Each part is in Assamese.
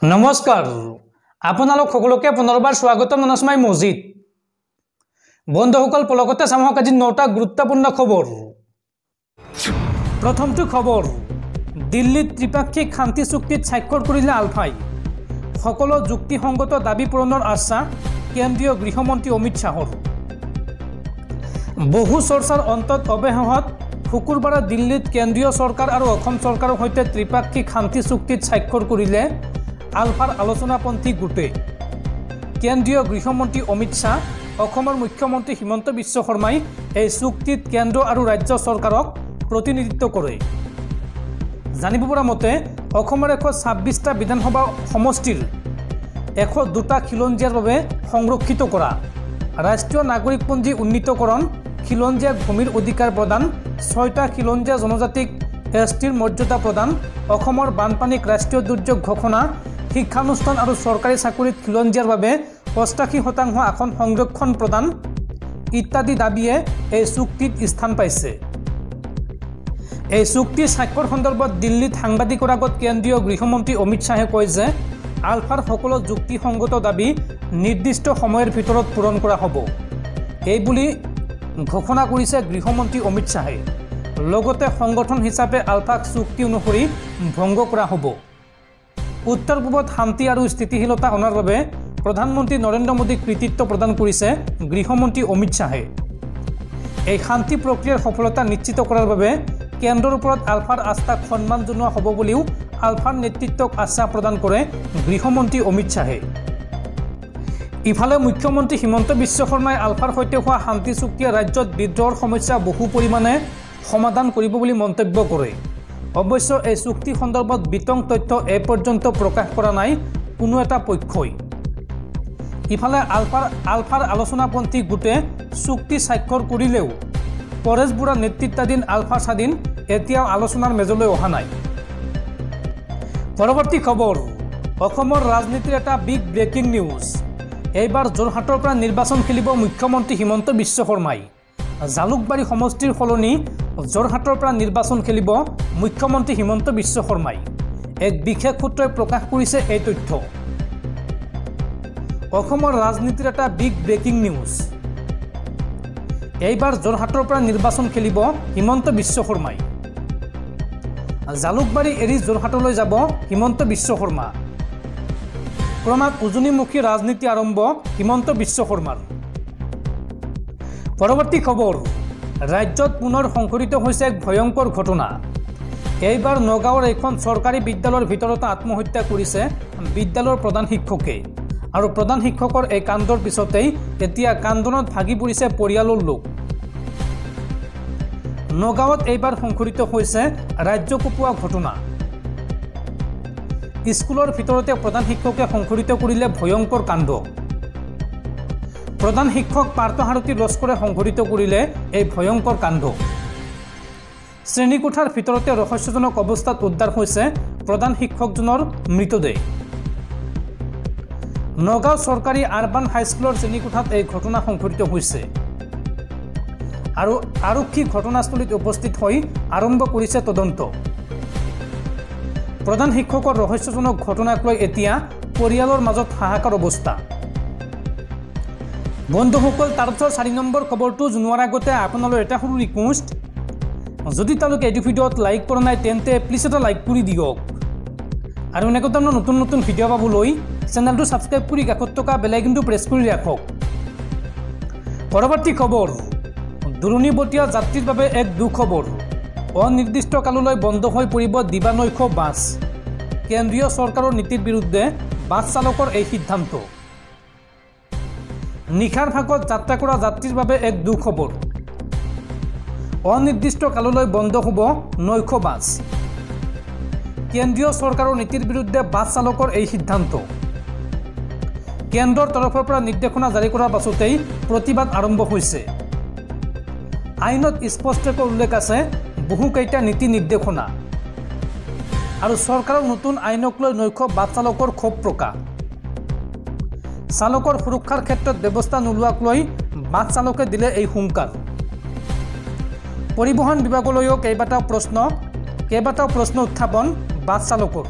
নমস্কাৰ আপোনালোক সকলোকে পুনৰবাৰ স্বাগতম ননসমাই মজিদ বন্ধুসকল পলকতে চামক আজি 9টা গুৰুত্বপূৰ্ণ খবৰ প্ৰথমটো খবৰ দিল্লীত ত্ৰিপাক্ষিক শান্তি চুক্তিত স্বাক্ষৰ কৰিলে আলফাই সকলো যুক্তিসংগত দাবী পূৰণৰ আশ্বাস কেন্দ্ৰীয় গৃহমন্ত্ৰী অমিত শাহৰ বহু চৰ্চাৰ অন্তত অৱশেষত শুকুৰবাৰে দিল্লীত কেন্দ্ৰীয় চৰকাৰ আৰু অসম চৰকাৰৰ সৈতে ত্ৰিপাক্ষিক শান্তি চুক্তিত স্বাক্ষৰ কৰিলে আলফাৰ আলোচনাপন্থী গোটে কেন্দ্ৰীয় গৃহমন্ত্ৰী অমিত শাহ অসমৰ মুখ্যমন্ত্ৰী হিমন্ত বিশ্ব শৰ্মাই এই চুক্তিত কেন্দ্ৰ আৰু ৰাজ্য চৰকাৰক প্ৰতিনিধিত্ব কৰে জানিব পৰা মতে অসমৰ 126টা বিধানসভা সমষ্টিৰ 102টা খিলঞ্জীয়াৰ বাবে সংৰক্ষিত কৰা ৰাষ্ট্ৰীয় নাগৰিকপঞ্জী উন্নীতকৰণ খিলঞ্জীয়া ভূমিৰ অধিকাৰ প্ৰদান 6টা খিলঞ্জীয়া জনজাতিক এছটিৰ মৰ্যাদা প্ৰদান অসমৰ বানপানীক ৰাষ্ট্ৰীয় দুৰ্যোগ ঘোষণা শিক্ষানুষ্ঠান আৰু চৰকাৰী চাকৰিত খিলঞ্জীয়াৰ বাবে 85% আসন সংৰক্ষণ প্ৰদান ইত্যাদি দাবীয়ে এই চুক্তিত স্থান পাইছে এই চুক্তি স্বাক্ষৰ সন্দৰ্ভত দিল্লীত সাংবাদিকৰ আগত কেন্দ্ৰীয় গৃহমন্ত্ৰী অমিত শাহে কয় যে আলফাৰ সকলো যুক্তিসংগত দাবী নিৰ্দিষ্ট সময়ৰ ভিতৰত পূৰণ কৰা হ'ব এই বুলি ঘোষণা কৰিছে গৃহমন্ত্ৰী অমিত শাহে লগতে সংগঠন হিচাপে আলফাক চুক্তি অনুসৰি ভংগ কৰা হ'ব উত্তৰ পূবত শান্তি আৰু স্থিতিশীলতা অনাৰ বাবে প্ৰধানমন্ত্ৰী নৰেন্দ্ৰ মোদীক কৃতিত্ব প্ৰদান কৰিছে গৃহমন্ত্ৰী অমিত শাহে এই শান্তি প্ৰক্ৰিয়াৰ সফলতা নিশ্চিত কৰাৰ বাবে কেন্দ্ৰৰ ওপৰত আলফাৰ আস্থাক সন্মান জনোৱা হ'ব বুলিও আলফাৰ নেতৃত্বক আশ্বাস প্ৰদান কৰে গৃহমন্ত্ৰী অমিত শাহে ইফালে মুখ্যমন্ত্ৰী হিমন্ত বিশ্ব শৰ্মাই আলফাৰ সৈতে হোৱা শান্তি চুক্তিয়ে ৰাজ্যত বিদ্ৰোহৰ সমস্যা বহু পৰিমাণে সমাধান কৰিব বুলি মন্তব্য কৰে অৱশ্য এই চুক্তি সন্দৰ্ভত বিতং তথ্য এই পৰ্যন্ত প্ৰকাশ কৰা নাই কোনো এটা পক্ষই ইফালে আলফাৰ আলোচনাপন্থী গোটে চুক্তি স্বাক্ষৰ কৰিলেও পৰেশ বুঢ়া নেতৃত্বাধীন আলফা স্বাধীন এতিয়াও আলোচনাৰ মেজলৈ অহা নাই পৰৱৰ্তী খবৰ অসমৰ ৰাজনীতিৰ এটা বিগ ব্ৰেকিং নিউজ এইবাৰ যোৰহাটৰ পৰা নিৰ্বাচন খেলিব মুখ্যমন্ত্ৰী হিমন্ত বিশ্ব শৰ্মাই জালুকবাৰী সমষ্টিৰ সলনি যোৰহাটৰ পৰা নিৰ্বাচন খেলিব মুখ্যমন্ত্ৰী হিমন্ত বিশ্ব শৰ্মাই এক বিশেষ সূত্ৰই প্ৰকাশ কৰিছে এই তথ্য অসমৰ ৰাজনীতিৰ এটা বিগ ব্ৰেকিং নিউজ এইবাৰ যোৰহাটৰ পৰা নিৰ্বাচন খেলিব হিমন্ত বিশ্ব শৰ্মাই জালুকবাৰী এৰি যোৰহাটলৈ যাব হিমন্ত বিশ্ব শৰ্মা ক্ৰমাৎ উজনিমুখী ৰাজনীতি আৰম্ভ হিমন্ত বিশ্ব শৰ্মাৰ পৰৱৰ্তী খবৰ ৰাজ্যত পুনৰ সংঘটিত হৈছে এক ভয়ংকৰ ঘটনা এইবাৰ নগাঁৱৰ এখন চৰকাৰী বিদ্যালয়ৰ ভিতৰতে আত্মহত্যা কৰিছে বিদ্যালয়ৰ প্ৰধান শিক্ষকে আৰু প্ৰধান শিক্ষকৰ এই কাণ্ডৰ পিছতেই এতিয়া কান্দনত ভাগি পৰিছে পৰিয়ালৰ লোক নগাঁৱত এইবাৰ সংঘটিত হৈছে ৰাজ্য কঁপোৱা ঘটনা স্কুলৰ ভিতৰতে প্ৰধান শিক্ষকে সংঘটিত কৰিলে ভয়ংকৰ কাণ্ড প্ৰধান শিক্ষক পাৰ্থসাৰথী লস্কৰে সংঘটিত কৰিলে এই ভয়ংকৰ কাণ্ড শ্ৰেণীকোঠাৰ ভিতৰতে ৰহস্যজনক অৱস্থাত উদ্ধাৰ হৈছে প্ৰধান শিক্ষকজনৰ মৃতদেহ নগাঁও চৰকাৰী আৰবান হাইস্কুলৰ শ্ৰেণীকোঠাত এই ঘটনা সংঘটিত হৈছে আৰু আৰক্ষী ঘটনাস্থলীত উপস্থিত হৈ আৰম্ভ কৰিছে তদন্ত প্ৰধান শিক্ষকৰ ৰহস্যজনক ঘটনাক লৈ এতিয়া পৰিয়ালৰ মাজত হাহাকাৰ অৱস্থা বন্ধুসকল তাৰপিছৰ 4 নম্বৰ খবৰটো জনোৱাৰ আগতে আপোনালৈ এটা সৰু ৰিকুৱেষ্ট যদি তেওঁলোকে এই ভিডিঅ'ত লাইক কৰা নাই তেন্তে প্লিজ এটা লাইক কৰি দিয়ক আৰু এনেকুৱা ধৰণৰ নতুন নতুন ভিডিঅ' পাবলৈ চেনেলটো সাবস্ক্ৰাইব কৰি কাষত থকা বেল আইকনটো প্ৰেছ কৰি ৰাখক পৰৱৰ্তী খবৰ দুৰণিবতীয়া যাত্ৰীৰ বাবে এক দুখবৰ অনিৰ্দিষ্ট কাললৈ বন্ধ হৈ পৰিব দিবানৈশ বাছ কেন্দ্ৰীয় চৰকাৰৰ নীতিৰ বিৰুদ্ধে বাছ চালকৰ এই সিদ্ধান্ত নিশাৰ ভাগত যাত্ৰা কৰা যাত্ৰীৰ বাবে এক দুখবৰ অনিৰ্দিষ্ট কাললৈ বন্ধ হ'ব নৈশ বাছ কেন্দ্ৰীয় চৰকাৰৰ নীতিৰ বিৰুদ্ধে বাছ চালকৰ এই সিদ্ধান্ত কেন্দ্ৰৰ তৰফৰ পৰা নিৰ্দেশনা জাৰি কৰাৰ পাছতেই প্ৰতিবাদ আৰম্ভ হৈছে আইনত স্পষ্টকৈ উল্লেখ আছে বহুকেইটা নীতি নিৰ্দেশনা আৰু চৰকাৰৰ নতুন আইনক লৈ নৈশ বাছ চালকৰ ক্ষোভ প্ৰকাশ চালকৰ সুৰক্ষাৰ ক্ষেত্ৰত ব্যৱস্থা নোলোৱাক লৈ বাছ চালকে দিলে এই হুংকাৰ পৰিবহণ বিভাগলৈও কেইবাটাও প্ৰশ্ন উত্থাপন বাছ চালকৰ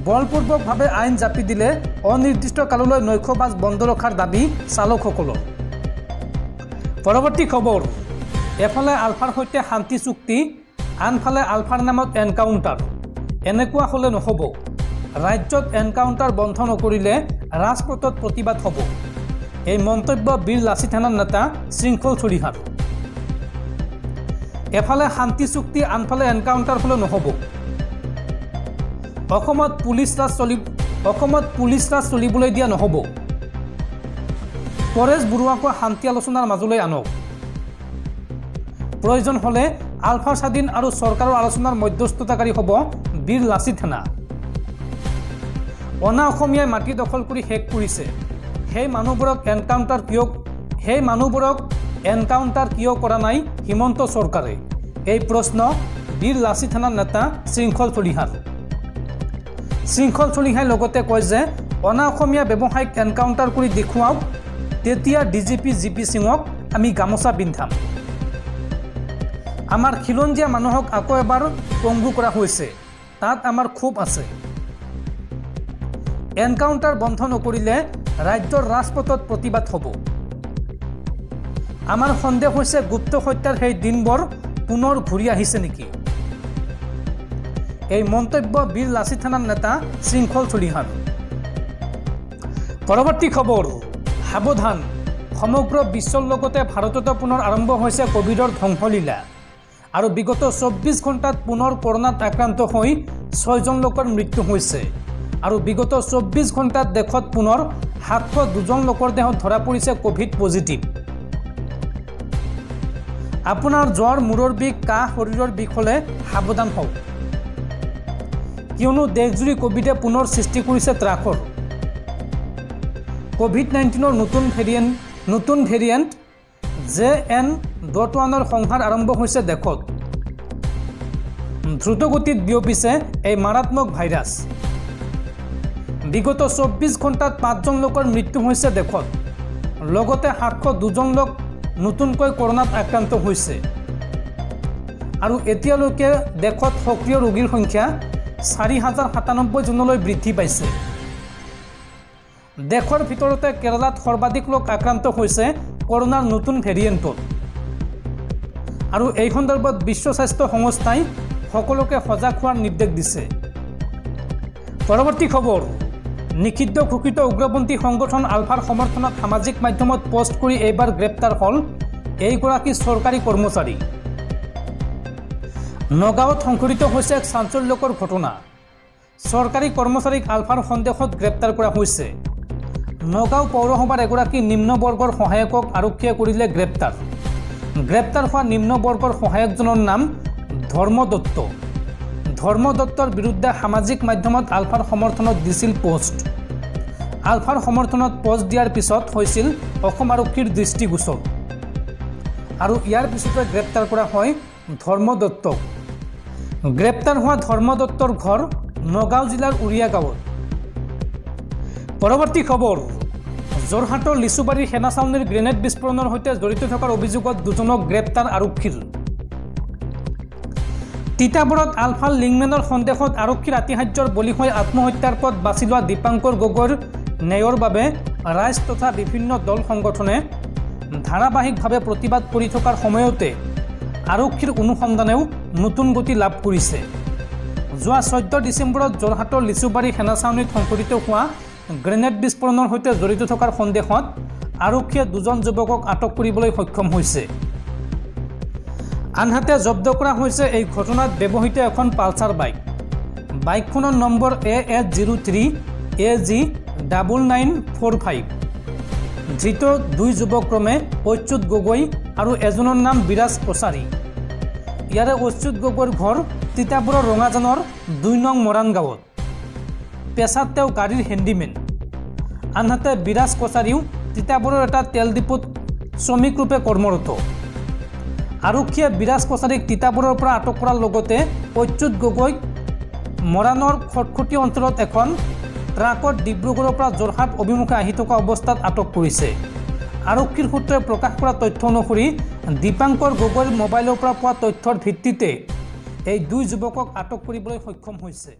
বলপূৰ্বকভাৱে আইন জাপি দিলে অনিৰ্দিষ্ট কাললৈ নৈশ বাছ বন্ধ ৰখাৰ দাবী চালকসকলৰ। পৰৱৰ্তী খবৰ, এফালে আলফাৰ সৈতে শান্তি চুক্তি, আনফালে আলফাৰ নামত এনকাউণ্টাৰ। এনেকুৱা হ'লে নহ'ব। ৰাজ্যত এনকাউণ্টাৰ বন্ধ নকৰিলে ৰাজপথত প্ৰতিবাদ হ'ব। এই মন্তব্য বীৰ লাচিত সেনাৰ নেতা শৃংখল চলিহাৰ। এফালে শান্তি চুক্তি, আনফালে এনকাউণ্টাৰ হ'লে নহ'ব। অসমত পুলিচ ৰাজ চলিবলৈ দিয়া নহ'ব। পৰেশ বৰুৱাকো শান্তি আলোচনাৰ মাজলৈ আনক। প্ৰয়োজন হ'লে আলফা স্বাধীন আৰু চৰকাৰৰ আলোচনাৰ মধ্যস্থতাকাৰী হ'ব বীৰ লাচিত সেনা। অনা অসমীয়াই মাটি দখল কৰি শেষ কৰিছে। সেই মানুহবোৰক এনকাউণ্টাৰ কিয় কৰা নাই হিমন্ত চৰকাৰে? এই প্ৰশ্ন বীৰ লাচিত সেনাৰ নেতা শৃংখল চলিহাৰ। শৃংখল চলিহাই লগতে কয় যে অনা অসমীয়া ব্যৱসায়িক এনকাউণ্টাৰ কৰি দেখুৱাওক, তেতিয়া ডিজিপি জিপি সিঙক আমি গামোচা পিন্ধাম। আমাৰ খিলঞ্জীয়া মানুহক আকৌ এবাৰ পংগু কৰা হৈছে, তাত আমাৰ ক্ষোভ আছে। এনকাউণ্টাৰ বন্ধ নকৰিলে ৰাজ্যৰ ৰাজপথত প্ৰতিবাদ হ'ব। আমাৰ সন্দেহ হৈছে গুপ্ত হত্যাৰ সেই দিনবোৰ পুনৰ ঘূৰি আহিছে নেকি? এই মন্তব্য বীৰ লাচিত সেনাৰ নেতা শৃংখল চলিহাৰ। পৰৱৰ্তী খবৰ, সাৱধান, সমগ্ৰ বিশ্বৰ লগতে ভাৰততো পুনৰ আৰম্ভ হৈছে কোভিডৰ ধ্বংসলীলা। আৰু বিগত 24 ঘণ্টাত পুনৰ কৰোনাত আক্ৰান্ত হৈ 6জন লোকৰ মৃত্যু হৈছে। আৰু বিগত 24 ঘণ্টাত দেশত পুনৰ 702জন লোকৰ দেহত ধৰা পৰিছে কোভিড পজিটিভ। আপোনাৰ জ্বৰ, মূৰৰ বিষ, কাহ, শৰীৰৰ বিষ হ'লে সাৱধান হওক, কিয়নো দেশজুৰি কোভিডে পুনৰ সৃষ্টি কৰিছে ত্ৰাসৰ। কোভিড-19ৰ নতুন ভেৰিয়েণ্ট JN.1ৰ সংহাৰ আৰম্ভ হৈছে দেশত। দ্ৰুতগতিত বিয়পিছে এই মাৰাত্মক ভাইৰাছ। বিগত 24 ঘণ্টাত 5জন লোকৰ মৃত্যু হৈছে দেশত। লগতে 702জন লোক নতুনকৈ কৰোনাত আক্ৰান্ত হৈছে। আৰু এতিয়ালৈকে দেশত সক্ৰিয় ৰোগীৰ সংখ্যা 4097 জনলৈ বৃদ্ধি পাইছে। দেশৰ ভিতৰতে কেৰালাত সৰ্বাধিক লোক আক্ৰান্ত হৈছে কৰোনাৰ নতুন ভেৰিয়েণ্টত। আৰু এই সন্দৰ্ভত বিশ্ব স্বাস্থ্য সংস্থাই সকলোকে সজাগ হোৱাৰ নিৰ্দেশ দিছে। পৰৱৰ্তী খবৰ, নিষিদ্ধ ঘোষিত উগ্ৰপন্থী সংগঠন আলফাৰ সমৰ্থনত সামাজিক মাধ্যমত পোষ্ট কৰি এইবাৰ গ্ৰেপ্তাৰ হ'ল এইগৰাকী চৰকাৰী কৰ্মচাৰী। নগাঁৱত সংঘটিত হৈছে এক চাঞ্চল্যকৰ ঘটনা। চৰকাৰী কৰ্মচাৰীক আলফাৰ সন্দেহত গ্ৰেপ্তাৰ কৰা হৈছে। নগাঁও পৌৰসভাৰ এগৰাকী নিম্নবৰ্গৰ সহায়কক আৰক্ষীয়ে কৰিলে গ্ৰেপ্তাৰ। গ্ৰেপ্তাৰ হোৱা নিম্নবৰ্গৰ সহায়কজনৰ নাম ধৰ্ম দত্ত। ধৰ্ম দত্তৰ বিৰুদ্ধে সামাজিক মাধ্যমত আলফাৰ সমৰ্থনত দিছিল পোষ্ট। আলফাৰ সমৰ্থনত পোষ্ট দিয়াৰ পিছত হৈছিল অসম আৰক্ষীৰ দৃষ্টিগোচৰ। আৰু ইয়াৰ পিছতে গ্ৰেপ্তাৰ কৰা হয় ধৰ্ম দত্তক। গ্ৰেপ্তাৰ হোৱা ধৰ্ম দত্তৰ ঘৰ নগাঁও জিলাৰ উৰিয়া গাঁৱত। পৰৱৰ্তী খবৰ, যোৰহাটৰ লিচুবাৰীৰ সেনা ছাউনীৰ গ্ৰেনেড বিস্ফোৰণৰ সৈতে জড়িত থকাৰ অভিযোগত 2জনক গ্ৰেপ্তাৰ আৰক্ষীৰ। তিতাবৰত আলফাৰ লিংমেনৰ সন্দেহত আৰক্ষীৰ আতিশায্যৰ বলি হৈ আত্মহত্যাৰ পথ বাছি লোৱা দীপাংকৰ গগৈৰ ন্যায়ৰ বাবে ৰাইজ তথা বিভিন্ন দল সংগঠনে ধাৰাবাহিকভাৱে প্ৰতিবাদ কৰি থকাৰ সময়তে আৰক্ষীৰ অনুসন্ধানেও নতুন গতি লাভ কৰিছে। যোৱা 14 ডিচেম্বৰত যোৰহাটৰ লিচুবাৰী সেনা ছাউনীত সংঘটিত হোৱা গ্ৰেনেড বিস্ফোৰণৰ সৈতে জড়িত থকাৰ সন্দেহত আৰক্ষীয়ে 2জন যুৱকক আটক কৰিবলৈ সক্ষম হৈছে। আনহাতে জব্দ কৰা হৈছে এই ঘটনাত ব্যৱহৃত এখন পালচাৰ বাইক। বাইকখনৰ নম্বৰ AS03AG9945। ধৃত 2 যুৱক্ৰমে অচ্যুত গগৈ আৰু এজনৰ নাম বিৰাজ কছাৰী। ইয়াৰে অচ্যুত গগৈৰ ঘৰ তিতাবৰৰ ৰঙাজানৰ 2 নং মৰাণ গাঁৱত। পেছাত তেওঁ গাড়ীৰ হেণ্ডিমেন। আনহাতে বিৰাজ কছাৰীও তিতাবৰৰ এটা তেল ডিপুত শ্ৰমিক ৰূপে কৰ্মৰত। আৰক্ষীয়ে বিৰাজ কছাৰীক তিতাবৰৰ পৰা আটক কৰাৰ লগতে অচ্যুত গগৈক মৰাণৰ খটখটি অঞ্চলত এখন ট্ৰাকত ডিব্ৰুগড়ৰ পৰা যোৰহাট অভিমুখে আহি থকা অৱস্থাত আটক কৰিছে। আৰক্ষীৰ সূত্ৰই প্ৰকাশ কৰা তথ্য অনুসৰি দীপাংকৰ গগৈৰ মোবাইলৰ পৰা পোৱা তথ্যৰ ভিত্তিতে এই 2 যুৱকক আটক কৰিবলৈ সক্ষম হৈছে।